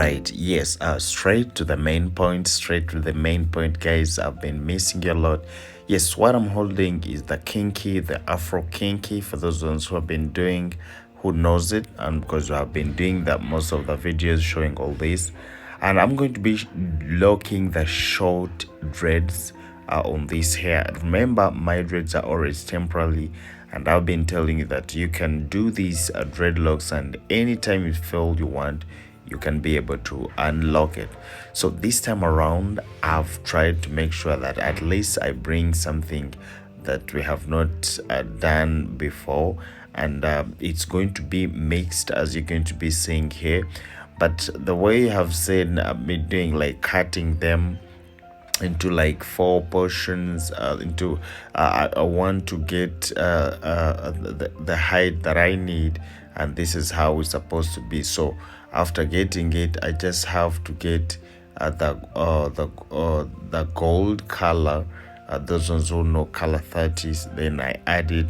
Right, yes, straight to the main point, straight to the main point, guys. I've been missing you a lot. Yes, what I'm holding is the kinky, the Afro kinky, for those ones who have been doing, who knows it, and because I've been doing that most of the videos showing all this. And I'm going to be locking the short dreads on this hair. Remember, my dreads are always temporarily, and I've been telling you that you can do these dreadlocks, and anytime you feel you want, you can be able to unlock it. So this time around, I've tried to make sure that at least I bring something that we have not done before, and it's going to be mixed, as you're going to be seeing here. But the way you have seen me doing, like cutting them into like 4 portions, I want to get the height that I need, and this is how it's supposed to be. So after getting it, I just have to get the gold color. Those ones who know color 30s, then I add it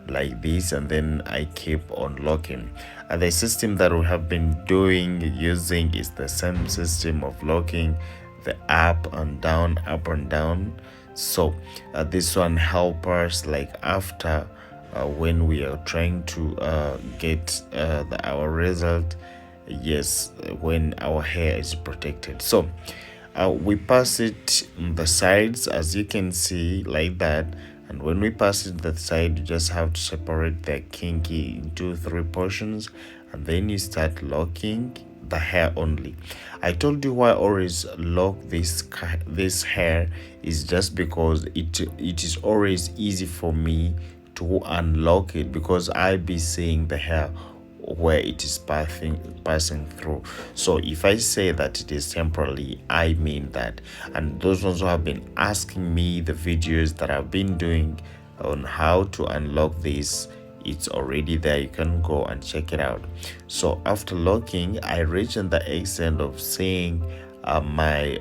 like this, and then I keep on locking. The system that we have been using is the same system of locking the up and down. So this one help us, like after when we are trying to get our result, yes, when our hair is protected. So we pass it on the sides, as you can see, like that. And when we pass it the side, you just have to separate the kinky into 3 portions, and then you start locking the hair only. I told you why I always lock this hair is just because it is always easy for me to unlock it, because I be seeing the hair where it is passing through. So if I say that it is temporarily, I mean that. And those ones who have been asking me the videos that I've been doing on how to unlock this, it's already there. You can go and check it out. So after locking, I reach in the extent of seeing my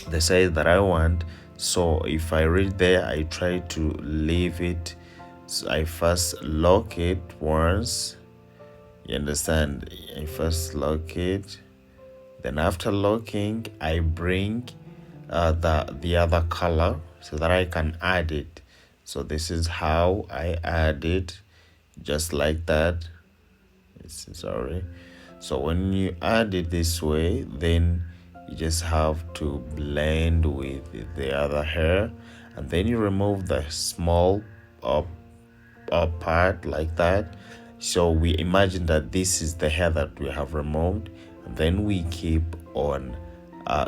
the size that I want. So if I reach there, I try to leave it. So I first lock it once. You understand? I first lock it. Then after locking, I bring the other color so that I can add it. So this is how I add it, just like that. Sorry. So when you add it this way, then you just have to blend with the other hair, and then you remove the small part like that. So we imagine that this is the hair that we have removed, and then we keep on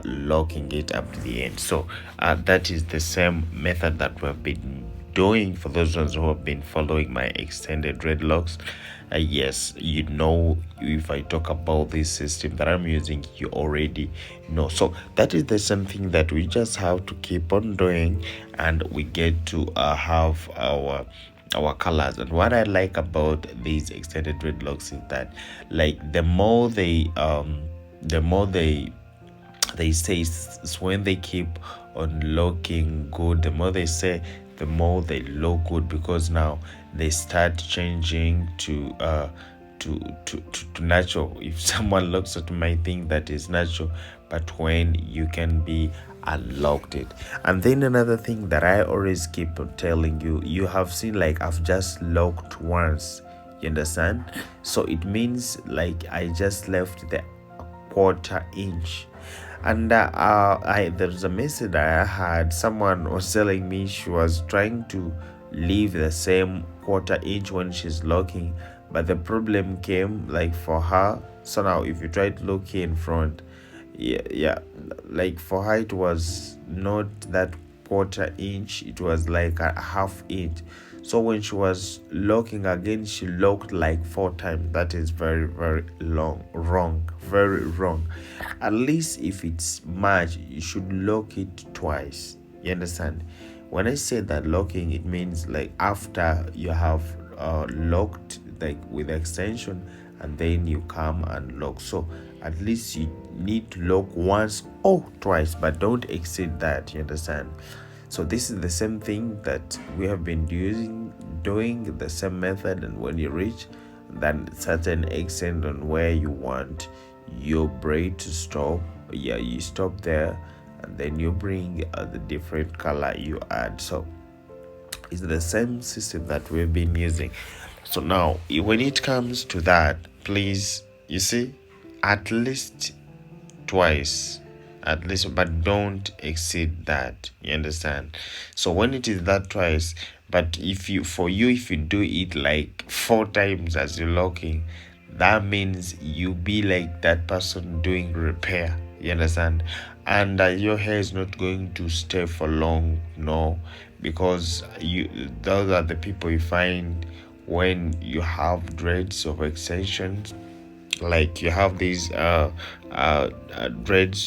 locking it up to the end. So that is the same method that we have been doing for those ones who have been following my extended dreadlocks. Yes, you know, if I talk about this system that I'm using, you already know. So that is the same thing that we just have to keep on doing, and we get to have our colors. And what I like about these extended dreadlocks is that, like, the more they say, when they keep on looking good, the more they say, the more they look good, because now they start changing to natural. If someone looks at my thing, that is natural, but when you can be unlocked it. And then another thing that I always keep on telling you, you have seen, like, I've just locked once, you understand? So it means like I just left the 1/4 inch. And there's a message I had. Someone was telling me she was trying to leave the same 1/4 inch when she's locking, but the problem came, like, for her. So now if you try to look here in front, yeah, like for her it was not that 1/4 inch, it was like a 1/2 inch. So when she was locking again, she locked like 4 times. That is very, very wrong, very wrong. At least if it's much, you should lock it twice. You understand? When I say that locking, it means like after you have locked, like with extension, and then you come and lock. So at least you need to lock once or twice, but don't exceed that. You understand? So this is the same thing that we have been doing the same method. And when you reach that certain extent on where you want, your braid to stop. Yeah, you stop there, and then you bring the different color you add. So it's the same system that we've been using. So now when it comes to that, please, you see, at least twice, at least, but don't exceed that, you understand? So when it is that twice, but if you, for you, if you do it like 4 times as you're locking, that means you be like that person doing repair, you understand? And your hair is not going to stay for long, no, because you, those are the people you find when you have dreads of extensions. Like you have these dreads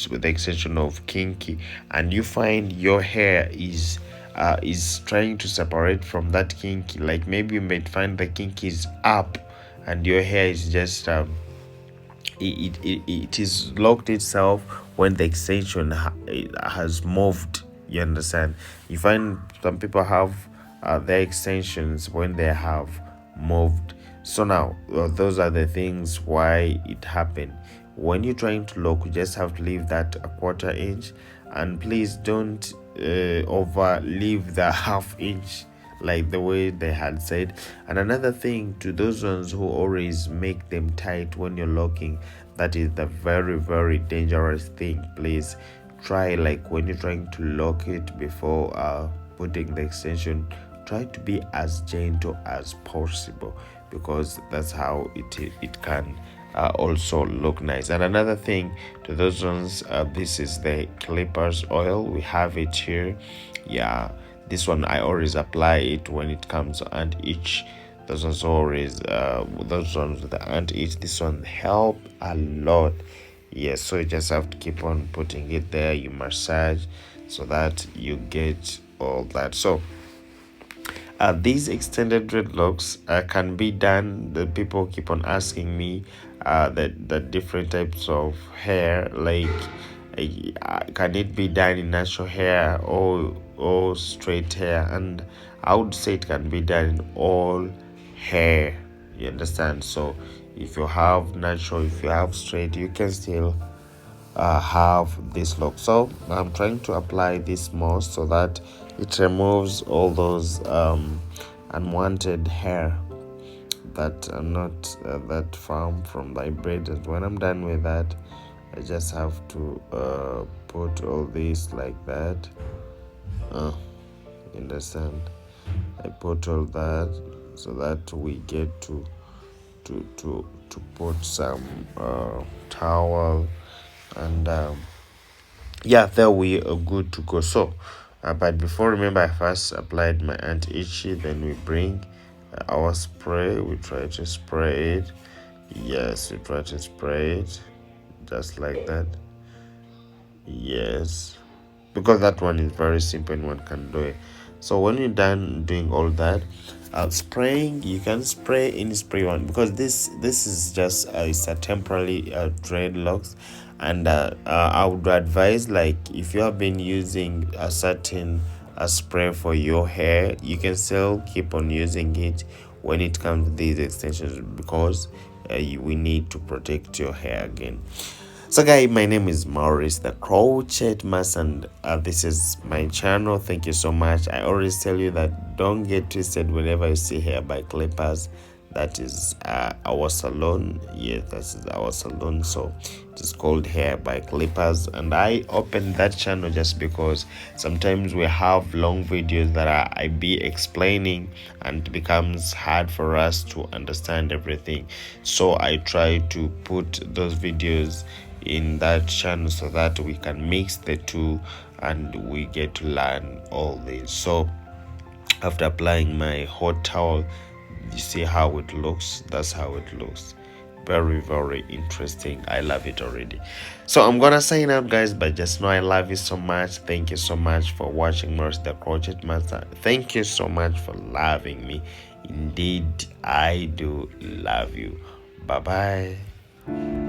with the extension of kinky, and you find your hair is trying to separate from that kinky. Like maybe you might find the kinky is up and your hair is just it is locked itself when the extension it has moved, you understand? You find some people have their extensions when they have moved. So now those are the things why it happened. When you're trying to lock, you just have to leave that a 1/4 inch, and please don't over leave the 1/2 inch like the way they had said. And another thing, to those ones who always make them tight when you're locking, that is the very, very dangerous thing. Please try, like when you're trying to lock it before putting the extension, try to be as gentle as possible, because that's how it can also look nice. And another thing, to those ones, this is the clippers oil, we have it here. Yeah, this one I always apply it when it comes to ant itch. Those ones always those ones with the ant itch, this one help a lot. Yes, so you just have to keep on putting it there, you massage so that you get all that. So these extended dreadlocks can be done. The people keep on asking me the different types of hair, like can it be done in natural hair or straight hair? And I would say it can be done in all hair, you understand? So if you have natural, if you have straight, you can still have this look. So I'm trying to apply this more so that it removes all those unwanted hair that are not that firm from my braid. And when I'm done with that, I just have to put all this like that. Understand? I put all that so that we get to put some towel, and yeah, there we are good to go. So but before, remember, I first applied my anti-itchy, then we bring our spray, we try to spray it. Yes, we try to spray it just like that. Yes, because that one is very simple and one can do it. So when you're done doing all that, spraying, you can spray in spray one, because this is just it's a temporary dreadlocks. And I would advise, like if you have been using a certain spray for your hair, you can still keep on using it when it comes to these extensions, because we need to protect your hair again. So guys, my name is Maurice the Crochet Master, and this is my channel. Thank you so much. I always tell you that don't get twisted whenever you see hair by clippers. That is our salon. Yes, that is our salon. So it is called Hair by Clippers, and I opened that channel just because sometimes we have long videos that I be explaining, and it becomes hard for us to understand everything. So I try to put those videos in that channel so that we can mix the two and we get to learn all this. So after applying my hot towel, you see how it looks. That's how it looks. Very, very interesting. I love it already. So I'm gonna sign out, guys, but just know I love you so much. Thank you so much for watching Maurice the Crochet Master. Thank you so much for loving me. Indeed, I do love you. Bye bye.